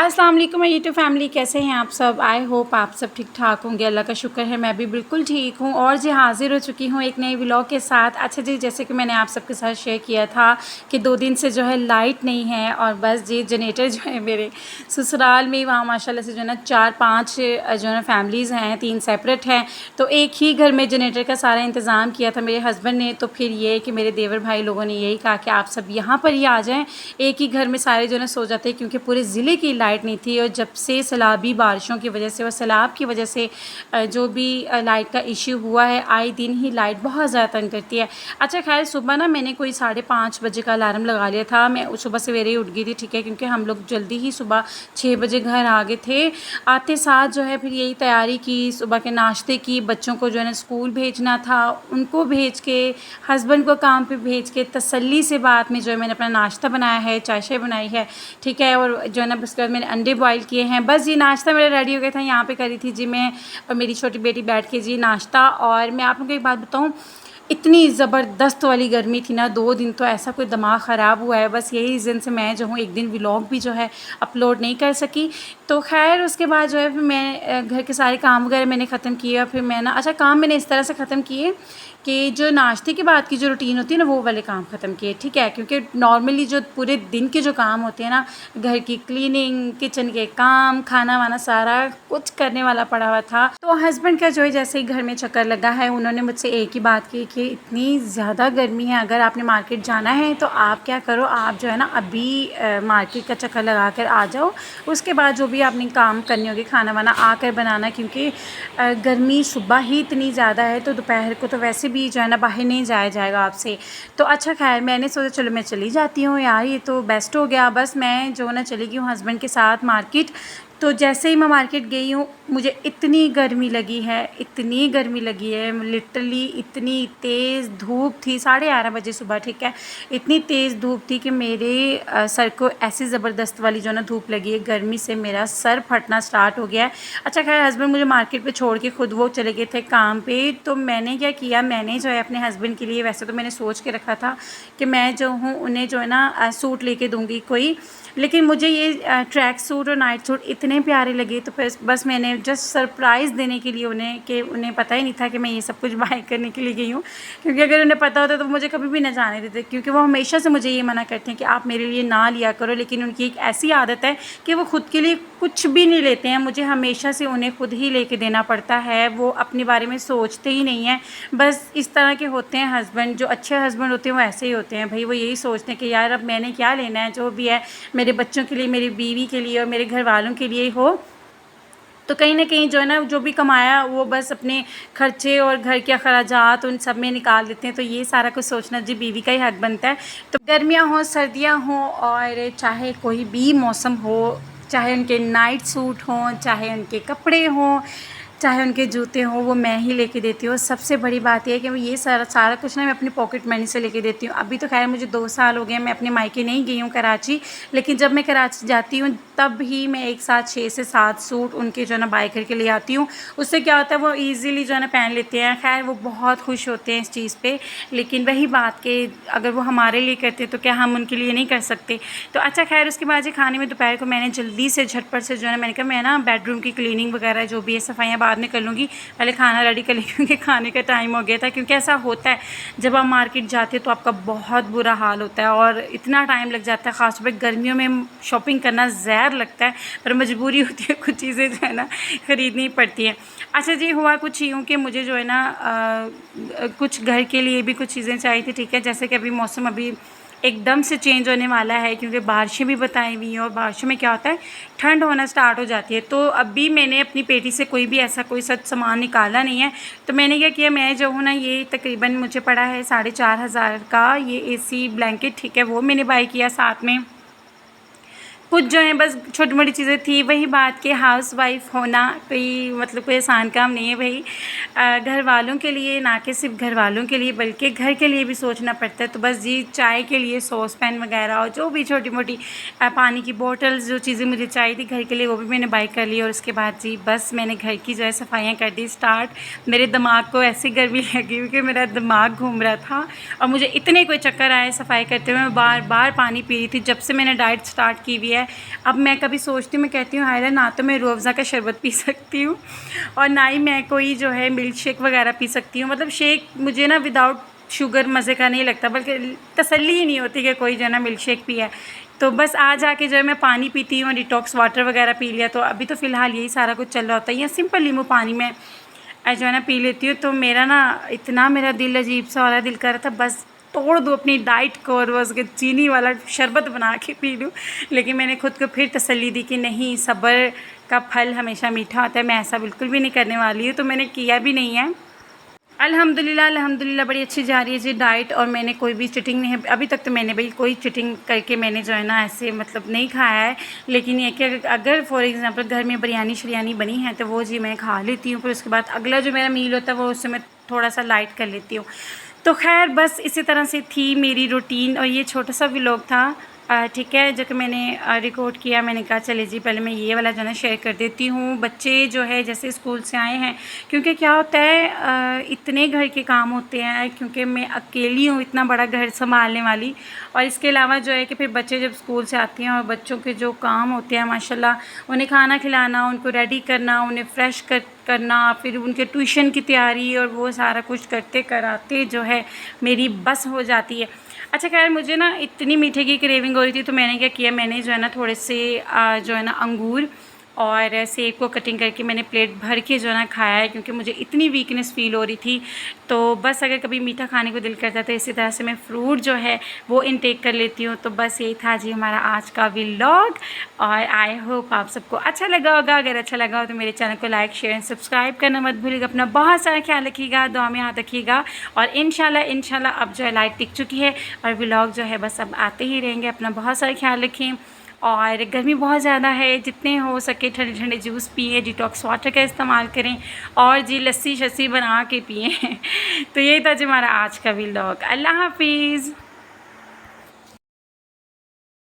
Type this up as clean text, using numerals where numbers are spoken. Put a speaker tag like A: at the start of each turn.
A: अस्सलाम वालेकुम YouTube family, कैसे हैं आप सब। आई होप आप सब ठीक ठाक होंगे। अल्लाह का शुक्र है मैं भी बिल्कुल ठीक हूँ और जी हाज़िर हो चुकी हूँ एक नए व्लॉग के साथ। अच्छा जी, जैसे कि मैंने आप सबके साथ शेयर किया था कि 2 दिन से जो है लाइट नहीं है और बस जी जनरेटर जो है मेरे ससुराल में वहाँ माशाल्लाह से जो है ना 4-5 जो है ना फैमिलीज़ हैं, 3 सेपरेट हैं, तो एक ही घर में जनरेटर का सारा इंतज़ाम किया था मेरे हस्बैंड ने। तो फिर ये कि मेरे देवर भाई लोगों ने यही कहा कि आप सब यहाँ पर ही आ जाएँ, एक ही घर में सारे जो है ना सो जाते हैं, क्योंकि पूरे ज़िले की लाइट नहीं थी। और जब से सैलाबी बारिशों की वजह से और सैलाब की वजह से जो भी लाइट का इश्यू हुआ है, आए दिन ही लाइट बहुत ज़्यादा तंग करती है। अच्छा खैर, सुबह ना मैंने कोई 5:30 बजे का अलार्म लगा लिया था। मैं सुबह सवेरे ही उठ गई थी, ठीक है, क्योंकि हम लोग जल्दी ही सुबह 6 बजे घर आ गए थे। आते साथ जो है फिर यही तैयारी की, सुबह के नाश्ते की, बच्चों को जो है ना स्कूल भेजना था, उनको भेज के हस्बैंड को काम पे भेज के तसल्ली से बाद में जो है मैंने अपना नाश्ता बनाया है, चाय शाय बनाई है, ठीक है, और जो है ना उसके बाद मैंने अंडे बॉईल किए हैं। बस ये नाश्ता मेरा रेडी हो गया था। यहाँ पे करी थी जी मैं और मेरी छोटी बेटी बैठ के जी नाश्ता। और मैं आप लोगों को एक बात बताऊँ, इतनी ज़बरदस्त वाली गर्मी थी ना, 2 दिन तो ऐसा कोई दिमाग ख़राब हुआ है। बस यही रीज़न से मैं जो हूँ एक दिन व्लॉग भी जो है अपलोड नहीं कर सकी। तो खैर उसके बाद जो है फिर मैं घर के सारे काम वगैरह मैंने ख़त्म किए। और फिर मैं ना अच्छा काम मैंने इस तरह से ख़त्म किए कि जो नाश्ते के बाद की जो रूटीन होती है ना, वो वाले काम ख़त्म किए, ठीक है, क्योंकि नॉर्मली जो पूरे दिन के जो काम होते हैं ना, घर की क्लीनिंग, किचन के काम, खाना वाना सारा कुछ करने वाला पड़ा हुआ था। तो हस्बैंड का जो है जैसे ही घर में चक्कर लगा है, उन्होंने मुझसे एक ही बात की कि इतनी ज़्यादा गर्मी है, अगर आपने मार्केट जाना है तो आप क्या करो, आप जो है ना अभी मार्केट का चक्कर लगा कर आ जाओ, उसके बाद जो भी आपने काम करने होगी खाना वाना आकर बनाना, क्योंकि गर्मी सुबह ही इतनी ज़्यादा है, तो दोपहर को तो वैसे भी जो है ना बाहर नहीं जाया जाएगा आपसे। तो अच्छा खैर मैंने सोचा चलो मैं चली जाती हूँ यार, ये तो बेस्ट हो गया। बस मैं जो ना चली गई हूँ हस्बैंड के साथ मार्केट। तो जैसे ही मैं मार्केट गई हूँ, मुझे इतनी गर्मी लगी है, इतनी गर्मी लगी है, लिटरली इतनी तेज़ धूप थी। 11:30 बजे सुबह, ठीक है, इतनी तेज़ धूप थी कि मेरे सर को ऐसी ज़बरदस्त वाली जो ना धूप लगी है, गर्मी से मेरा सर फटना स्टार्ट हो गया है। अच्छा खैर हस्बैंड मुझे मार्केट पे छोड़ के खुद वो चले गए थे काम पे। तो मैंने क्या किया, मैंने जो है अपने हस्बैंड के लिए, वैसे तो मैंने सोच के रखा था कि मैं जो हूँ उन्हें जो है ना सूट लेके दूँगी कोई, लेकिन मुझे ये ट्रैक सूट और नाइट सूट इतने प्यारे लगे, तो फिर बस मैंने जस्ट सरप्राइज़ देने के लिए उन्हें, कि उन्हें पता ही नहीं था कि मैं ये सब कुछ बाय करने के लिए गई हूँ, क्योंकि अगर उन्हें पता होता तो मुझे कभी भी ना जाने देते, क्योंकि वो हमेशा से मुझे ये मना करते हैं कि आप मेरे लिए ना लिया करो। लेकिन उनकी एक ऐसी आदत है कि वो खुद के लिए कुछ भी नहीं लेते हैं, मुझे हमेशा से उन्हें खुद ही लेके देना पड़ता है। वो अपने बारे में सोचते ही नहीं हैं। बस इस तरह के होते हैं हस्बैंड, जो अच्छे हस्बैंड होते हैं वो ऐसे ही होते हैं भाई। वो यही सोचते हैं कि यार अब मैंने क्या लेना है, जो भी है मेरे बच्चों के लिए, मेरी बीवी के लिए और मेरे घर वालों के लिए हो। तो कहीं न कहीं जो है ना जो भी कमाया वो बस अपने खर्चे और घर के अखराजात उन सब में निकाल देते हैं। तो ये सारा कुछ सोचना जी बीवी का ही हक बनता है। तो गर्मियाँ हों, सर्दियाँ हों और चाहे कोई भी मौसम हो, चाहे उनके नाइट सूट हों, चाहे उनके कपड़े हों, चाहे उनके जूते हों, वो मैं ही लेके देती हूँ। सबसे बड़ी बात ये है कि ये सारा सारा कुछ ना मैं अपनी पॉकेट मनी से लेके देती हूँ। अभी तो खैर मुझे 2 साल हो गए हैं, मैं अपने मायके नहीं गई हूँ कराची, लेकिन जब मैं कराची जाती हूँ तब ही मैं एक साथ 6 से 7 सूट उनके जो है ना बाय करके ले आती हूँ। उससे क्या होता है, वो ईज़िली जो है ना पहन लेते हैं। खैर वो बहुत खुश होते हैं इस चीज़ पे, लेकिन वही बात कि अगर वो हमारे लिए करते तो क्या हम उनके लिए नहीं कर सकते। तो अच्छा खैर उसके बाद जी खाने में दोपहर को मैंने जल्दी से झटपट से जो है ना, मैंने कहा मैं ना बेडरूम की क्लीनिंग वगैरह जो भी है सफाइयाँ बाद में कर लूँगी, पहले खाना रेडी कर लेंगी, क्योंकि खाने का टाइम हो गया था। क्योंकि ऐसा होता है जब आप मार्केट जाते हो तो आपका बहुत बुरा हाल होता है और इतना टाइम लग जाता है, ख़ासतौर पर गर्मियों में शॉपिंग करना ज़हर लगता है, पर मजबूरी होती है, कुछ चीज़ें जो है ना ख़रीदनी पड़ती हैं। अच्छा जी, हुआ कुछ यूँ कि मुझे जो है ना कुछ घर के लिए भी कुछ चीज़ें चाहिए थी, ठीक है, जैसे कि अभी मौसम अभी एकदम से चेंज होने वाला है, क्योंकि बारिशें भी बताई हुई हैं और बारिशों में क्या होता है, ठंड होना स्टार्ट हो जाती है। तो अभी मैंने अपनी पेटी से कोई भी ऐसा कोई सच सामान निकाला नहीं है। तो मैंने क्या किया, मैं जो हूँ ना, ये तकरीबन मुझे पड़ा है 4,500 का ये एसी ब्लैंकेट, ठीक है, वो मैंने बाय किया। साथ में कुछ जो है बस छोटी मोटी चीज़ें थी। वही बात कि हाउसवाइफ होना कोई मतलब कोई आसान काम नहीं है भाई। घर वालों के लिए, ना कि सिर्फ घर वालों के लिए बल्कि घर के लिए भी सोचना पड़ता है। तो बस जी चाय के लिए सॉस पैन वगैरह और जो भी छोटी मोटी पानी की बोतल्स, जो चीज़ें मुझे चाहिए थी घर के लिए, वो भी मैंने बाय कर ली। और उसके बाद जी बस मैंने घर की जो है सफाइयाँ कर दी स्टार्ट। मेरे दिमाग को ऐसी गर्मी लगी हुई कि मेरा दिमाग घूम रहा था और मुझे इतने कोई चक्कर आए सफाई करते हुए। मैं बार बार पानी पी रही थी। जब से मैंने डाइट स्टार्ट की हुई है है। अब मैं कभी सोचती हूँ, मैं कहती हूँ हाय ना तो मैं रूह अफ़ज़ा का शरबत पी सकती हूँ और ना ही मैं कोई जो है मिल्क शेक वगैरह पी सकती हूँ। मतलब शेक मुझे ना विदाउट शुगर मज़े का नहीं लगता, बल्कि तसल्ली ही नहीं होती कि कोई जो है ना मिल्क शेक पिया है। तो बस आ जाके जो है मैं पानी पीती हूँ, डिटॉक्स वाटर वगैरह पी लिया। तो अभी तो फ़िलहाल यही सारा कुछ चल रहा होता है, या सिंपल नींबू पानी में जो है ना पी लेती हूँ। तो मेरा ना इतना मेरा दिल अजीब सा हो रहा है, दिल कर रहा था बस तोड़ दूँ अपनी डाइट को और बस के चीनी वाला शरबत बना के पी लूँ। लेकिन मैंने खुद को फिर तसल्ली दी कि नहीं, सब्र का फल हमेशा मीठा होता है, मैं ऐसा बिल्कुल भी नहीं करने वाली हूँ। तो मैंने किया भी नहीं है। अल्हम्दुलिल्लाह अल्हम्दुलिल्लाह बड़ी अच्छी जा रही है जी डाइट, और मैंने कोई भी चीटिंग नहीं है अभी तक। तो मैंने भाई कोई चीटिंग करके मैंने जो है ना ऐसे मतलब नहीं खाया है। लेकिन ये कि अगर फॉर एग्ज़ाम्पल घर में बिरयानी शरियानी बनी है तो वो जी मैं खा लेती हूँ। फिर उसके बाद अगला जो मेरा मील होता है वो उससे मैं थोड़ा सा लाइट कर लेती हूँ। तो खैर बस इसी तरह से थी मेरी रूटीन, और ये छोटा सा व्लॉग था। ठीक है, जो कि मैंने रिकॉर्ड किया, मैंने कहा चले जी पहले मैं ये वाला जो है ना शेयर कर देती हूँ। बच्चे जो है जैसे स्कूल से आए हैं, क्योंकि क्या होता है इतने घर के काम होते हैं, क्योंकि मैं अकेली हूँ इतना बड़ा घर संभालने वाली। और इसके अलावा जो है कि फिर बच्चे जब स्कूल से आते हैं और बच्चों के जो काम होते हैं माशाल्लाह, उन्हें खाना खिलाना, उनको रेडी करना, उन्हें फ्रेश करना, फिर उनके ट्यूशन की तैयारी, और वो सारा कुछ करते कराते जो है मेरी बस हो जाती है। अच्छा खैर, मुझे ना इतनी मीठे की क्रेविंग हो रही थी, तो मैंने क्या किया, मैंने जो है ना थोड़े से जो है ना अंगूर और सेब को कटिंग करके मैंने प्लेट भर के जो है ना खाया है, क्योंकि मुझे इतनी वीकनेस फ़ील हो रही थी। तो बस अगर कभी मीठा खाने को दिल करता है तो इसी तरह से मैं फ्रूट जो है वो इनटेक कर लेती हूँ। तो बस यही था जी हमारा आज का व्लॉग, और आई होप आप सबको अच्छा लगा होगा। अगर अच्छा लगा हो तो मेरे चैनल को लाइक शेयर एंड सब्सक्राइब करना मत भूलिएगा। अपना बहुत सारा ख्याल रखिएगा, दुआ में याद रखिएगा। और इंशाल्लाह अब जो है लाइट टिक चुकी है और व्लॉग जो है बस अब आते ही रहेंगे। अपना बहुत सारा ख्याल रखें, और गर्मी बहुत ज़्यादा है, जितने हो सके ठंडे ठंडे जूस पिए, डिटॉक्स वाटर का इस्तेमाल करें, और जी लस्सी शस्सी बना के पिए। तो यही था जी हमारा आज का व्लॉग। अल्लाह हाफिज़।